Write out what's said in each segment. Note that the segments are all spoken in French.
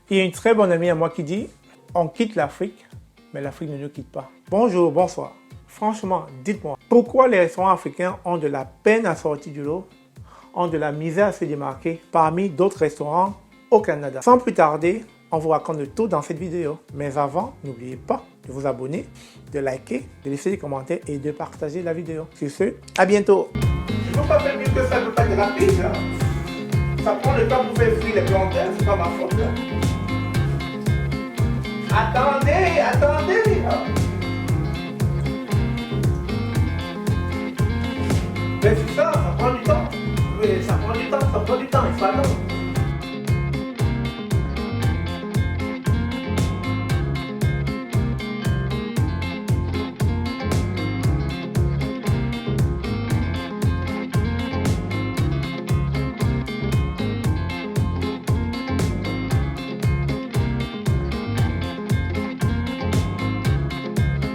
Il y a une très bonne amie à moi qui dit « On quitte l'Afrique, mais l'Afrique ne nous quitte pas ». Bonjour, bonsoir. Franchement, dites-moi, pourquoi les restaurants africains ont de la peine à sortir du lot, ont de la misère à se démarquer parmi d'autres restaurants au Canada? Sans plus tarder, on vous raconte le tout dans cette vidéo. Mais avant, n'oubliez pas de vous abonner, de liker, de laisser des commentaires et de partager la vidéo. Sur ce, à bientôt. Je ne peux pas faire mieux que ça, ne peut pas être rapide. Là. Ça prend le temps pour faire frire les plantains, c'est pas ma faute. Là. Attendez, attendez. Mais c'est ça prend du temps. Oui, ça prend du temps, il faut attendre.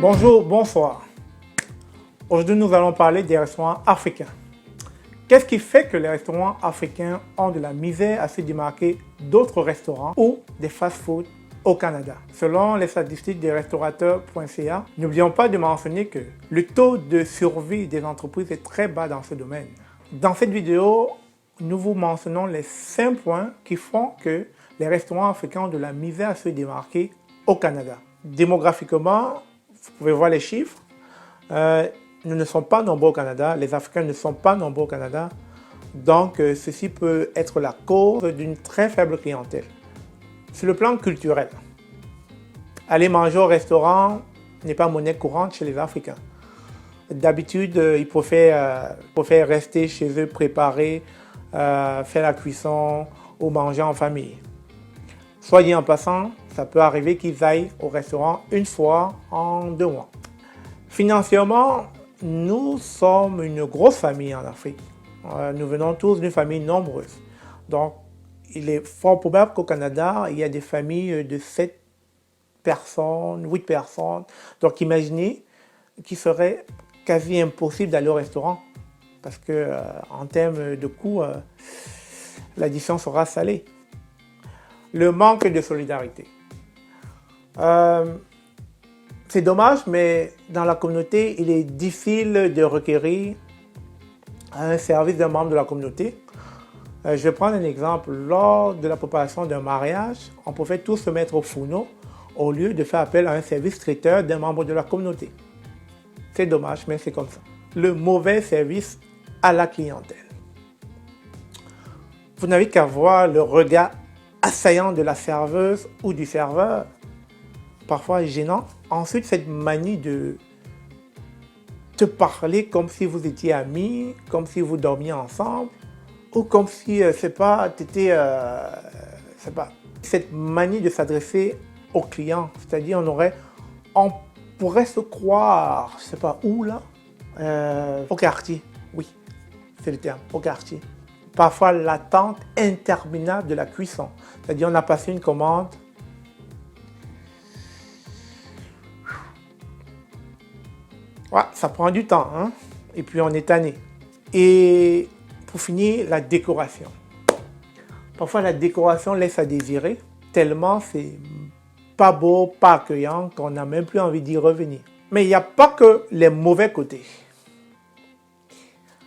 Bonjour, bonsoir. Aujourd'hui, nous allons parler des restaurants africains. Qu'est-ce qui fait que les restaurants africains ont de la misère à se démarquer d'autres restaurants ou des fast-food au Canada? Selon les statistiques des restaurateurs.ca, n'oublions pas de mentionner que le taux de survie des entreprises est très bas dans ce domaine. Dans cette vidéo, nous vous mentionnons les 5 points qui font que les restaurants africains ont de la misère à se démarquer au Canada. Démographiquement, vous pouvez voir les chiffres. Nous ne sommes pas nombreux au Canada, les Africains ne sont pas nombreux au Canada, donc ceci peut être la cause d'une très faible clientèle. Sur le plan culturel, aller manger au restaurant n'est pas monnaie courante chez les Africains. D'habitude, ils préfèrent rester chez eux, préparer, faire la cuisson ou manger en famille. Soit dit en passant, ça peut arriver qu'ils aillent au restaurant une fois en 2 mois. Financièrement, nous sommes une grosse famille en Afrique. Nous venons tous d'une famille nombreuse. Donc, il est fort probable qu'au Canada, il y a des familles de 7 personnes, 8 personnes. Donc, imaginez qu'il serait quasi impossible d'aller au restaurant parce que, en termes de coût, l'addition sera salée. Le manque de solidarité. C'est dommage, mais dans la communauté, il est difficile de requérir un service d'un membre de la communauté. Je vais prendre un exemple. Lors de la préparation d'un mariage, on pouvait tous se mettre au fourneau au lieu de faire appel à un service traiteur d'un membre de la communauté. C'est dommage, mais c'est comme ça. Le mauvais service à la clientèle. Vous n'avez qu'à voir le regard assaillant de la serveuse ou du serveur, parfois gênant. Ensuite, cette manie de te parler comme si vous étiez amis, comme si vous dormiez ensemble, ou comme si, cette manie de s'adresser au client, c'est-à-dire on pourrait se croire, je sais pas où là, au quartier, oui, c'est le terme, au quartier. Parfois l'attente interminable de la cuisson, c'est-à-dire on a passé une commande, ouais, ça prend du temps, hein? Et puis on est tanné. Et pour finir, la décoration. Parfois la décoration laisse à désirer, tellement c'est pas beau, pas accueillant, qu'on n'a même plus envie d'y revenir. Mais il n'y a pas que les mauvais côtés.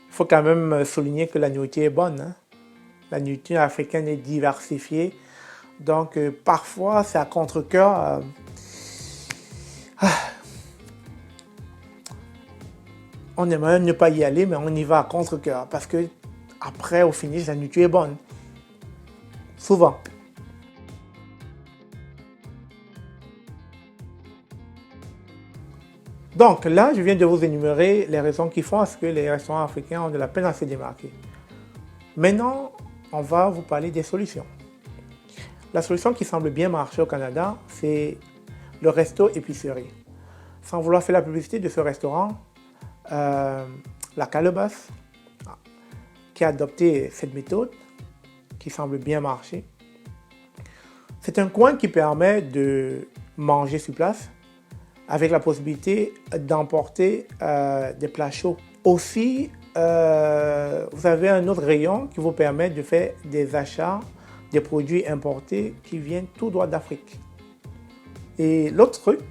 Il faut quand même souligner que la nourriture est bonne. Hein? La nourriture africaine est diversifiée. Donc parfois c'est à contre-cœur. On aimerait ne pas y aller, mais on y va à contre-cœur. Parce que après, au finish, la nourriture est bonne. Souvent. Donc là, je viens de vous énumérer les raisons qui font à ce que les restaurants africains ont de la peine à se démarquer. Maintenant, on va vous parler des solutions. La solution qui semble bien marcher au Canada, c'est le resto épicerie. Sans vouloir faire la publicité de ce restaurant, la Calebasse, qui a adopté cette méthode, qui semble bien marcher. C'est un coin qui permet de manger sur place, avec la possibilité d'emporter des plats chauds. Aussi, vous avez un autre rayon qui vous permet de faire des achats des produits importés qui viennent tout droit d'Afrique. Et l'autre truc,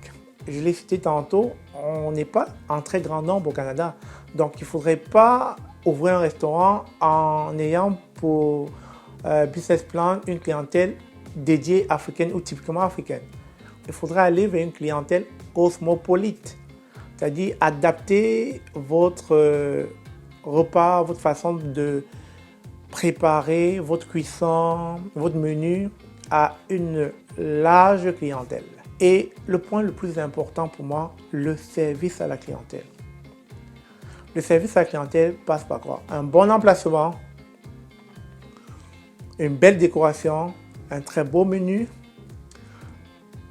je l'ai cité tantôt, on n'est pas en très grand nombre au Canada. Donc il ne faudrait pas ouvrir un restaurant en ayant pour business plan une clientèle dédiée africaine ou typiquement africaine. Il faudrait aller vers une clientèle cosmopolite, c'est-à-dire adapter votre repas, votre façon de préparer, votre cuisson, votre menu à une large clientèle. Et le point le plus important pour moi, le service à la clientèle. Le service à la clientèle passe par quoi? Un bon emplacement, une belle décoration, un très beau menu,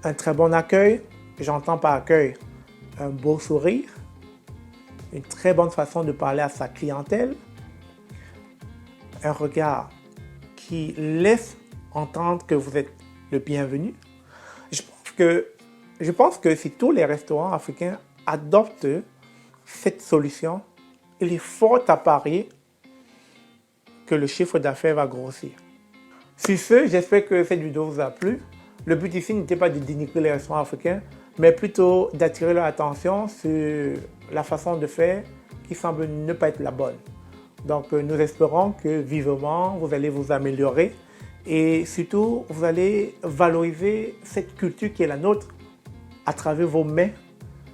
un très bon accueil. J'entends par accueil un beau sourire, une très bonne façon de parler à sa clientèle, un regard qui laisse entendre que vous êtes le bienvenu. Je pense que si tous les restaurants africains adoptent cette solution, il est fort à parier que le chiffre d'affaires va grossir. Sur ce, j'espère que cette vidéo vous a plu. Le but ici n'était pas de dénigrer les restaurants africains, mais plutôt d'attirer leur attention sur la façon de faire qui semble ne pas être la bonne. Donc nous espérons que vivement vous allez vous améliorer et surtout vous allez valoriser cette culture qui est la nôtre à travers vos mains,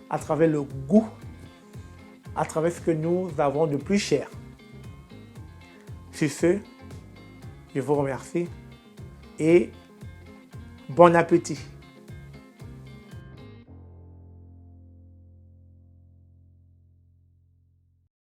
à travers le goût, à travers ce que nous avons de plus cher. Sur ce, je vous remercie et bon appétit.